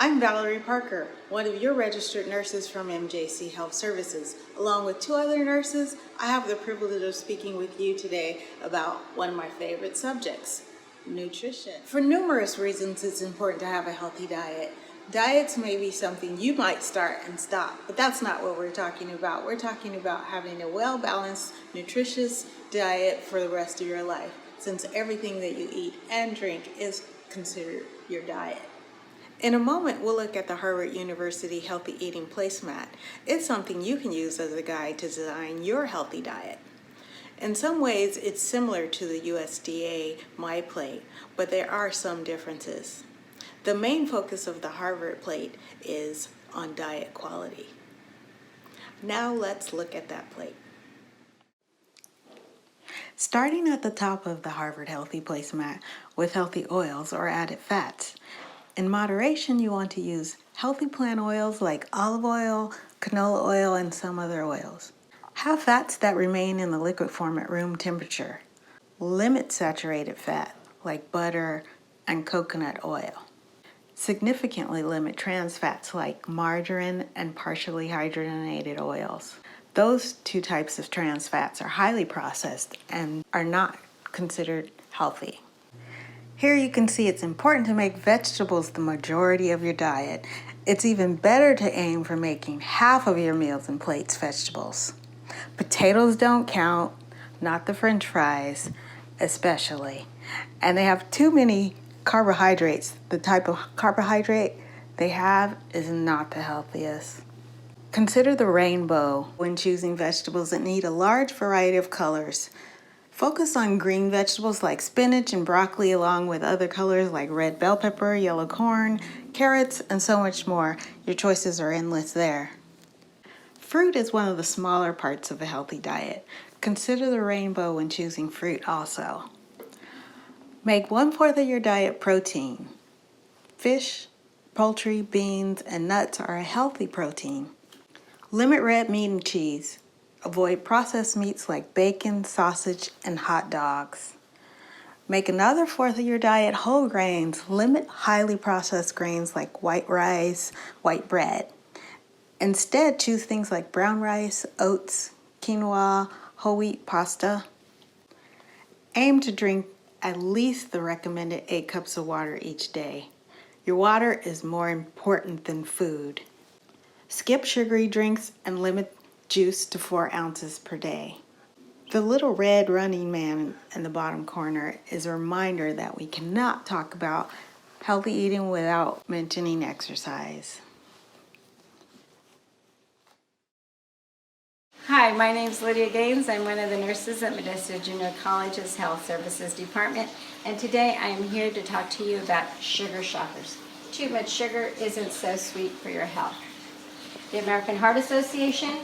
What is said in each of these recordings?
I'm Valerie Parker, one of your registered nurses from MJC Health Services. Along with two other nurses, I have the privilege of speaking with you today about one of my favorite subjects, nutrition. For numerous reasons, it's important to have a healthy diet. Diets may be something you might start and stop, but that's not what we're talking about. We're talking about having a well-balanced, nutritious diet for the rest of your life, since everything that you eat and drink is considered your diet. In a moment, we'll look at the Harvard University Healthy Eating Placemat. It's something you can use as a guide to design your healthy diet. In some ways, it's similar to the USDA MyPlate, but there are some differences. The main focus of the Harvard plate is on diet quality. Now let's look at that plate. Starting at the top of the Harvard Healthy Placemat with healthy oils or added fats. In moderation, you want to use healthy plant oils like olive oil, canola oil, and some other oils. Have fats that remain in the liquid form at room temperature. Limit saturated fat like butter and coconut oil. Significantly limit trans fats like margarine and partially hydrogenated oils. Those two types of trans fats are highly processed and are not considered healthy. Here you can see it's important to make vegetables the majority of your diet. It's even better to aim for making half of your meals and plates vegetables. Potatoes don't count, not the French fries especially. And they have too many carbohydrates. The type of carbohydrate they have is not the healthiest. Consider the rainbow when choosing vegetables that need a large variety of colors. Focus on green vegetables like spinach and broccoli, along with other colors like red bell pepper, yellow corn, carrots, and so much more. Your choices are endless there. Fruit is one of the smaller parts of a healthy diet. Consider the rainbow when choosing fruit also. Make 1/4 of your diet protein. Fish, poultry, beans, and nuts are a healthy protein. Limit red meat and cheese. Avoid processed meats like bacon, sausage, and hot dogs. Make another 1/4 of your diet whole grains. Limit highly processed grains like white rice, white bread. Instead, choose things like brown rice, oats, quinoa, whole wheat pasta. Aim to drink at least the recommended 8 cups of water each day. Your water is more important than food. Skip sugary drinks and limit juice to 4 ounces per day. The little red running man in the bottom corner is a reminder that we cannot talk about healthy eating without mentioning exercise. Hi, my name is Lydia Gaines. I'm one of the nurses at Modesto Junior College's Health Services Department, and today I am here to talk to you about sugar shockers. Too much sugar isn't so sweet for your health. The American Heart Association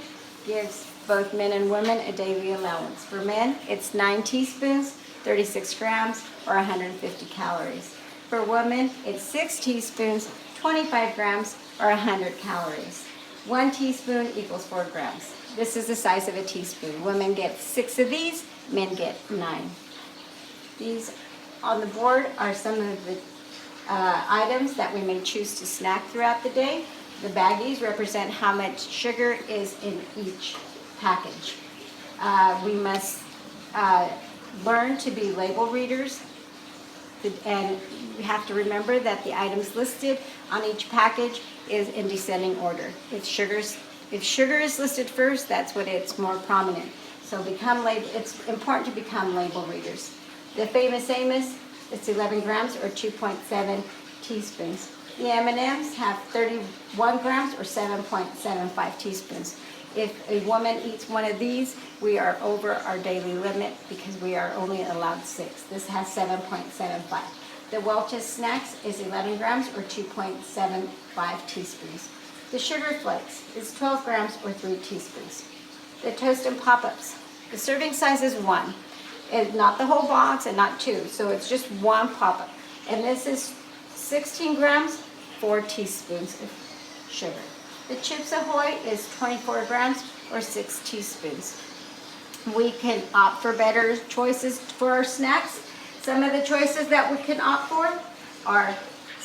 gives both men and women a daily allowance. For men, it's 9 teaspoons, 36 grams, or 150 calories. For women, it's 6 teaspoons, 25 grams, or 100 calories. 1 teaspoon equals 4 grams. This is the size of a teaspoon. Women get 6 of these, men get 9. These on the board are some of the items that we may choose to snack throughout the day. The baggies represent how much sugar is in each package. We must learn to be label readers, and we have to remember that the items listed on each package is in descending order. If sugar is listed first, that's when it's more prominent. So it's important to become label readers. The famous Amos, it's 11 grams or 2.7 teaspoons. The M&Ms have 31 grams or 7.75 teaspoons. If a woman eats one of these, we are over our daily limit because we are only allowed 6. This has 7.75. The Welch's Snacks is 11 grams or 2.75 teaspoons. The Sugar Flakes is 12 grams or 3 teaspoons. The Toast and Pop-Ups, the serving size is 1. It's not the whole box and not 2, so it's just 1 pop-up. And this is 16 grams, 4 teaspoons of sugar. The Chips Ahoy is 24 grams or 6 teaspoons. We can opt for better choices for our snacks. Some of the choices that we can opt for are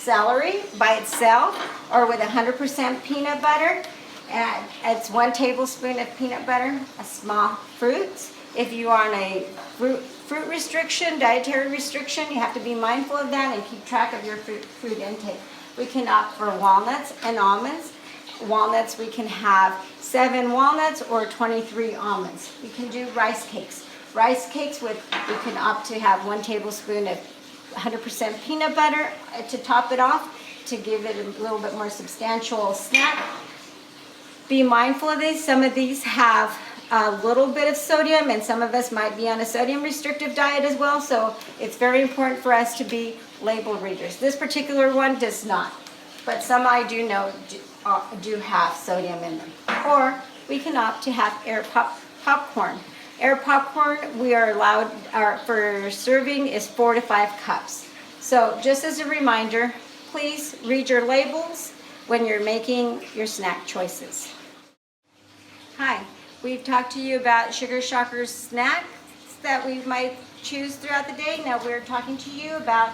celery by itself or with 100% peanut butter. And it's 1 tablespoon of peanut butter, a small fruits. If you are on a fruit restriction, dietary restriction, you have to be mindful of that and keep track of your food intake. We can opt for walnuts and almonds. Walnuts, we can have 7 walnuts or 23 almonds. We can do rice cakes. Rice cakes we can opt to have 1 tablespoon of 100% peanut butter to top it off to give it a little bit more substantial snack. Be mindful of these. Some of these have a little bit of sodium, and some of us might be on a sodium restrictive diet as well, so it's very important for us to be label readers. This particular one does not, but some I do know do have sodium in them. Or we can opt to have air popcorn. Air popcorn, we are allowed, for serving is 4 to 5 cups. So just as a reminder, please read your labels when you're making your snack choices. Hi, we've talked to you about Sugar Shockers snacks that we might choose throughout the day. Now we're talking to you about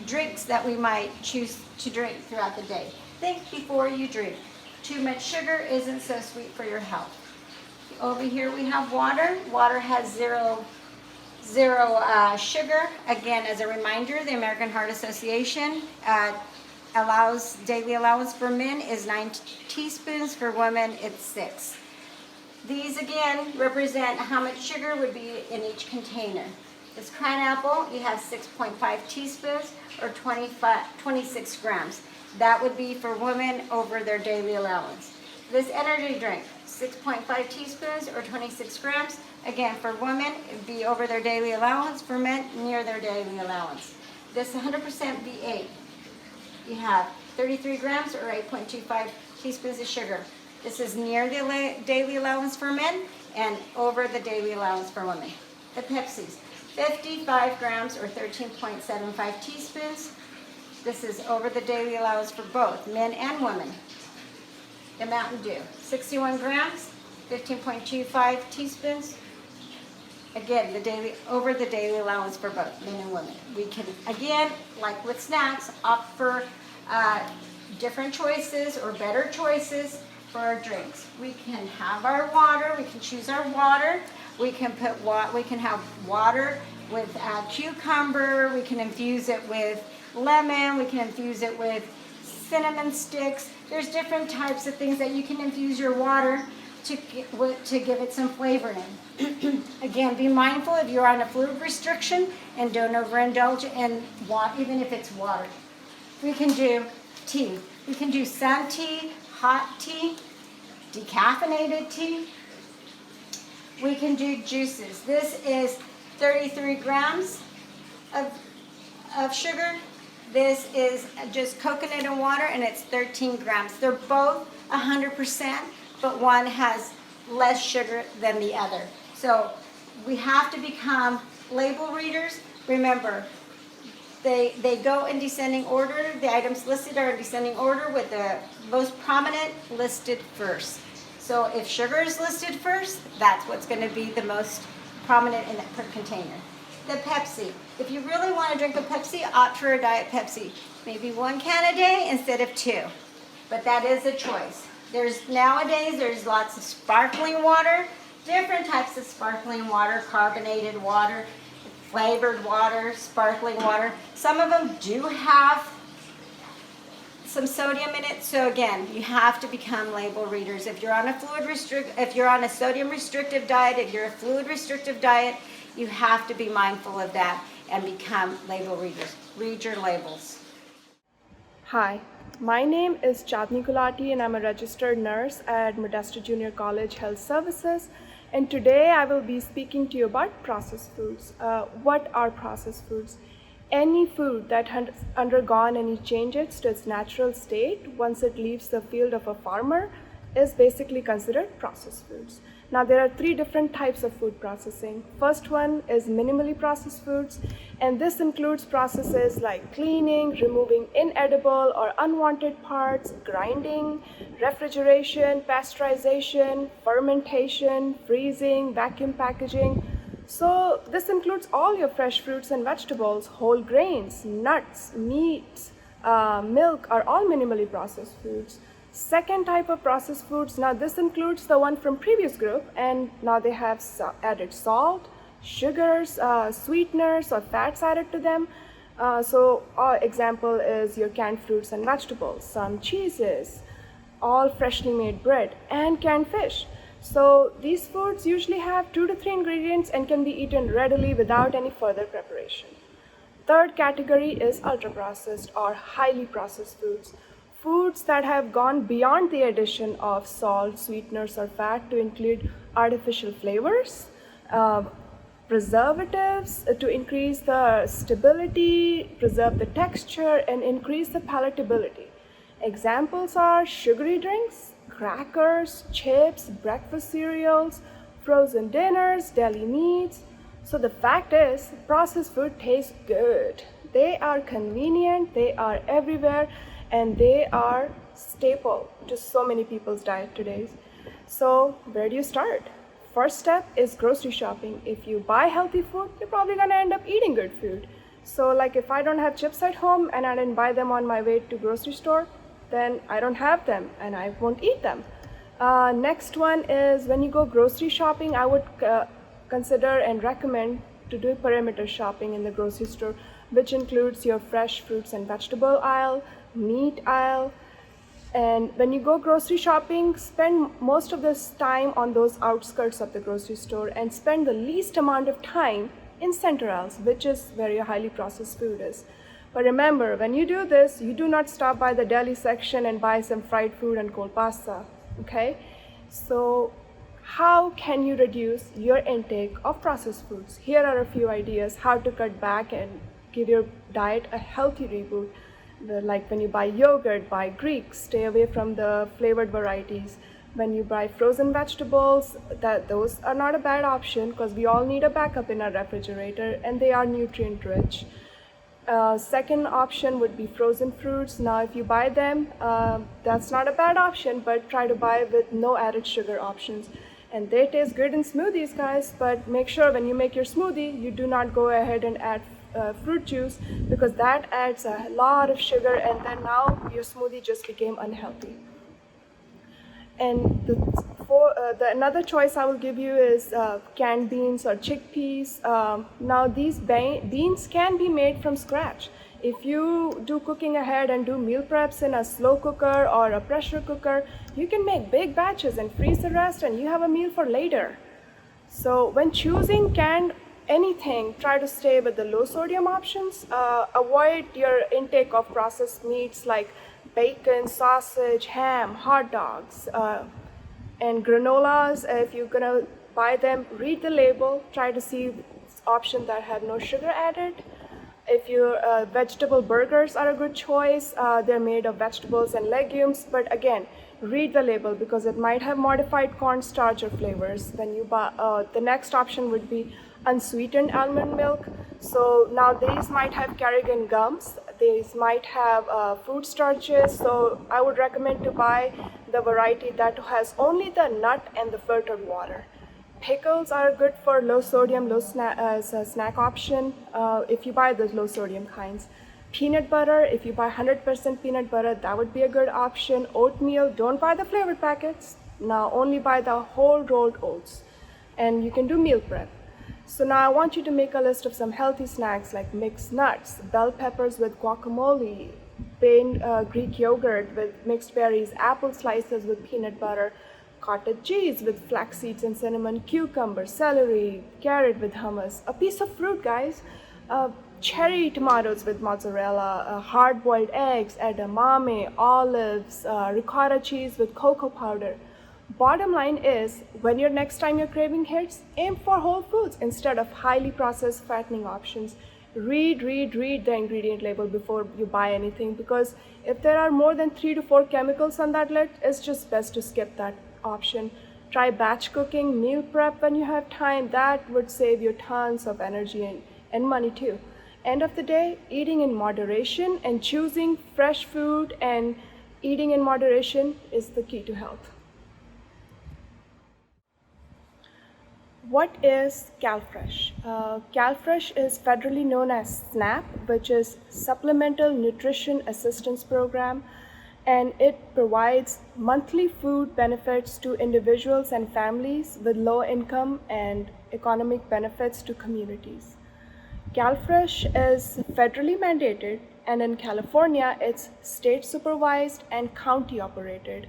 drinks that we might choose to drink throughout the day. Think before you drink. Too much sugar isn't so sweet for your health. Over here we have water. Water has zero sugar. Again, as a reminder, the American Heart Association daily allowance for men is 9 teaspoons. For women, it's 6. These again represent how much sugar would be in each container. This cran apple, you have 6.5 teaspoons or 26 grams. That would be for women over their daily allowance. This energy drink, 6.5 teaspoons or 26 grams. Again, for women, it would be over their daily allowance. For men, near their daily allowance. This 100% V8, you have 33 grams or 8.25 teaspoons of sugar. This is near the daily allowance for men and over the daily allowance for women. The Pepsis, 55 grams or 13.75 teaspoons. This is over the daily allowance for both men and women. The Mountain Dew, 61 grams, 15.25 teaspoons. Again, over the daily allowance for both men and women. We can, again, like with snacks, opt for different choices or better choices for our drinks. We can have our water. We can choose our water. We can have water with cucumber. We can infuse it with lemon. We can infuse it with cinnamon sticks. There's different types of things that you can infuse your water to give it some flavor in. Again, be mindful if you're on a fluid restriction and don't overindulge in water, even if it's water. We can do tea. We can do sun tea, hot tea, decaffeinated tea. We can do juices. This is 33 grams of sugar. This is just coconut and water, and it's 13 grams. They're both 100%, but one has less sugar than the other. So we have to become label readers. Remember, they go in descending order. The items listed are in descending order with the most prominent listed first. So if sugar is listed first, that's what's going to be the most prominent in that per container. The Pepsi. If you really want to drink a Pepsi, opt for a Diet Pepsi. Maybe 1 can a day instead of 2. But that is a choice. Nowadays, there's lots of sparkling water, different types of sparkling water, carbonated water, flavored water, sparkling water. Some of them do have some sodium in it. So again, you have to become label readers. If you're on a sodium restrictive diet, if you're a fluid restrictive diet, you have to be mindful of that and become label readers. Read your labels. Hi, my name is Chandni Gulati and I'm a registered nurse at Modesto Junior College Health Services. And today I will be speaking to you about processed foods. What are processed foods? Any food that has undergone any changes to its natural state once it leaves the field of a farmer is basically considered processed foods. Now there are 3 different types of food processing. First one is minimally processed foods, and this includes processes like cleaning, removing inedible or unwanted parts, grinding, refrigeration, pasteurization, fermentation, freezing, vacuum packaging. So this includes all your fresh fruits and vegetables, whole grains, nuts, meats, milk are all minimally processed foods. Second type of processed foods, now this includes the one from previous group, and now they have added salt, sugars, sweeteners or fats added to them. Example is your canned fruits and vegetables, some cheeses, all freshly made bread, and canned fish. So these foods usually have 2 to 3 ingredients and can be eaten readily without any further preparation. Third category is ultra-processed or highly processed foods. Foods that have gone beyond the addition of salt, sweeteners, or fat to include artificial flavors, preservatives to increase the stability, preserve the texture, and increase the palatability. Examples are sugary drinks, crackers, chips, breakfast cereals, frozen dinners, deli meats. So the fact is, processed food tastes good. They are convenient, they are everywhere, and they are staple to so many people's diet today. So where do you start? First step is grocery shopping. If you buy healthy food, you're probably gonna end up eating good food. So like if I don't have chips at home and I didn't buy them on my way to grocery store, then I don't have them and I won't eat them. Next one is when you go grocery shopping, I would consider and recommend to do perimeter shopping in the grocery store, which includes your fresh fruits and vegetable aisle, meat aisle. And when you go grocery shopping, spend most of this time on those outskirts of the grocery store and spend the least amount of time in center aisles, which is where your highly processed food is. But remember, when you do this, you do not stop by the deli section and buy some fried food and cold pasta, okay? So how can you reduce your intake of processed foods? Here are a few ideas how to cut back and give your diet a healthy reboot. Like when you buy yogurt, buy Greek, stay away from the flavored varieties. When you buy frozen vegetables, those are not a bad option because we all need a backup in our refrigerator and they are nutrient rich. Second option would be frozen fruits. Now if you buy them, that's not a bad option, but try to buy with no added sugar options. And they taste good in smoothies, guys, but make sure when you make your smoothie, you do not go ahead and add fruit juice because that adds a lot of sugar and then now your smoothie just became unhealthy. And another choice I will give you is canned beans or chickpeas. Now these beans can be made from scratch. If you do cooking ahead and do meal preps in a slow cooker or a pressure cooker, you can make big batches and freeze the rest and you have a meal for later. So when choosing canned anything, try to stay with the low sodium options. Avoid your intake of processed meats like bacon, sausage, ham, hot dogs, and granolas. If you're gonna buy them, read the label, try to see options that have no sugar added. If your vegetable burgers are a good choice, they're made of vegetables and legumes, but again, read the label because it might have modified cornstarch or flavors. When you buy, the next option would be unsweetened almond milk. So now these might have Carrigan gums, these might have food starches, so I would recommend to buy the variety that has only the nut and the filtered water. Pickles are good for low sodium, as a snack option if you buy those low sodium kinds. Peanut butter, if you buy 100% peanut butter, that would be a good option. Oatmeal, don't buy the flavored packets. Now only buy the whole rolled oats. And you can do meal prep. So now I want you to make a list of some healthy snacks like mixed nuts, bell peppers with guacamole, plain Greek yogurt with mixed berries, apple slices with peanut butter, cottage cheese with flax seeds and cinnamon, cucumber, celery, carrot with hummus, a piece of fruit, guys, cherry tomatoes with mozzarella, hard-boiled eggs, edamame, olives, ricotta cheese with cocoa powder. Bottom line is, when next time your craving hits, aim for whole foods instead of highly processed fattening options. Read the ingredient label before you buy anything because if there are more than 3 to 4 chemicals on that list, it's just best to skip that option. Try batch cooking, meal prep when you have time. That would save you tons of energy and money too. End of the day, eating in moderation and choosing fresh food and eating in moderation is the key to health. What is CalFresh? CalFresh is federally known as SNAP, which is Supplemental Nutrition Assistance Program, and it provides monthly food benefits to individuals and families with low income and economic benefits to communities. CalFresh is federally mandated, and in California, it's state supervised and county operated.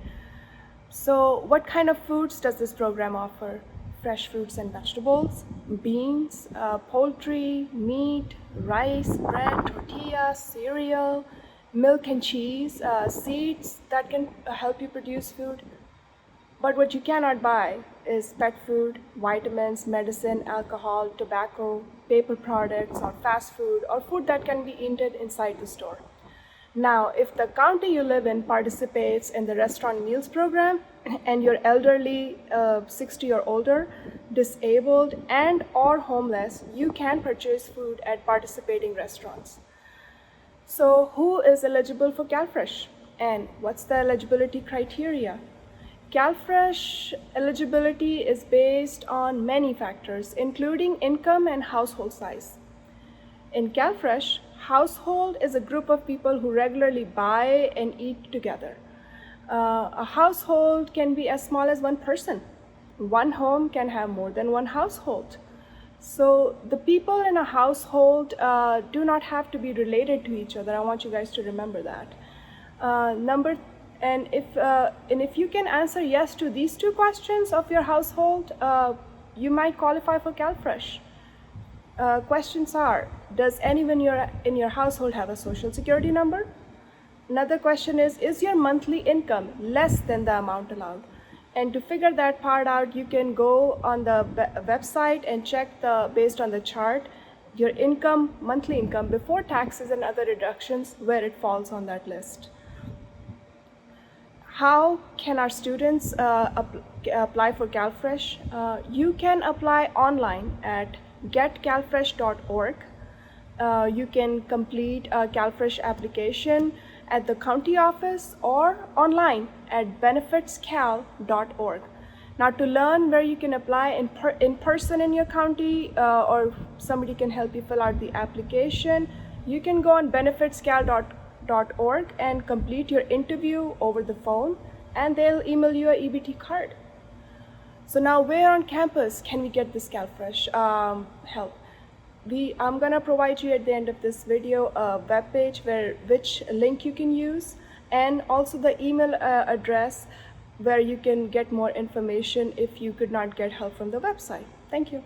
So, what kind of foods does this program offer? Fresh fruits and vegetables, beans, poultry, meat, rice, bread, tortillas, cereal, milk and cheese, seeds that can help you produce food. But what you cannot buy is pet food, vitamins, medicine, alcohol, tobacco, paper products, or fast food, or food that can be eaten inside the store. Now, if the county you live in participates in the restaurant meals program and you're elderly, 60 or older, disabled, and or homeless, you can purchase food at participating restaurants. So, who is eligible for CalFresh, and what's the eligibility criteria? CalFresh eligibility is based on many factors, including income and household size. In CalFresh, household is a group of people who regularly buy and eat together. A household can be as small as one person. One home can have more than one household. So the people in a household do not have to be related to each other. I want you guys to remember that. If you can answer yes to these two questions of your household, you might qualify for CalFresh. Questions are, does anyone in your household have a social security number? Another question is your monthly income less than the amount allowed? And to figure that part out, you can go on the website and check based on the chart, your income, monthly income before taxes and other deductions, where it falls on that list. How can our students apply for CalFresh? You can apply online at getcalfresh.org. You can complete a CalFresh application at the county office or online at benefitscal.org. Now, to learn where you can apply in person in your county or somebody can help you fill out the application, you can go on benefitscal.org and complete your interview over the phone, and they'll email you an EBT card. So now, where on campus can we get this CalFresh help? I'm gonna provide you at the end of this video a web page which link you can use, and also the email address where you can get more information if you could not get help from the website. Thank you.